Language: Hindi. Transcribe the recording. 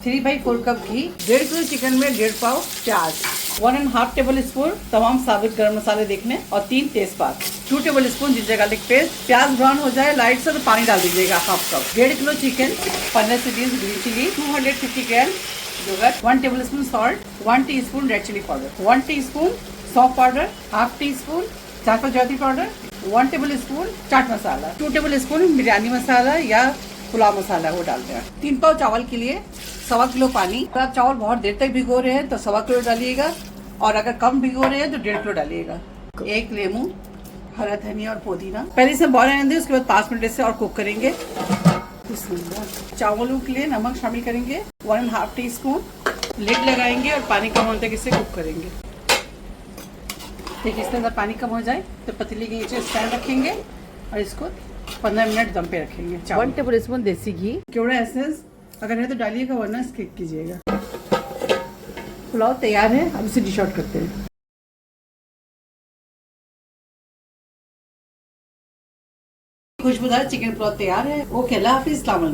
3/4 कप घी, 1.5 किलो चिकन में 1.5 पाव प्याज, 1.5 टेबल स्पून तमाम साबुत गरम मसाले देखने और 3 तेजपात, 2 table spoon ginger garlic paste. प्याज ब्राउन हो जाए लाइट से तो पानी डाल दीजिएगा हाफ कप। 1.5 किलो चिकन, 15 से 20 green chilli, 250 gram yogurt, 1 tablespoon salt, 1 teaspoon red chilli powder, 1 teaspoon सौंफ powder, half teaspoon chaat जाती powder, 1 tablespoon chaat masala, 2 tablespoon biryani masala या पुलाव मसाला वो डालते हैं। 3 पाव चावल के लिए 1.25 किलो पानी। अगर आप चावल बहुत देर तक भिगो रहे हैं तो 1.25 किलो डालिएगा और अगर कम भिगो रहे हैं तो 1.5 किलो डालिएगा। 1 लेमू, हरा धनिया और पुदीना। पहले से बॉयल रहने दें, उसके बाद 5 मिनट से और कुक करेंगे। चावलों के लिए नमक शामिल करेंगे 1.5 टीस्पून। लिड लगाएंगे और पानी कम होने तक इसे कुक करेंगे। ठीक, इसके अंदर पानी कम हो जाए तो पतीली के नीचे स्टैंड रखेंगे और इसको 15 मिनट दम पे रखेंगे। 1 टेबल स्पून देसी घी, केवड़ा एसेंस अगर है तो डालिएगा वरना स्किप कीजिएगा। पुलाव तैयार है, अब इसे डिश आउट करते हैं। खुशबूदार चिकन पुलाव तैयार है। ओके, अल्लाह हाफिज़, अस्सलाम वालेकुम।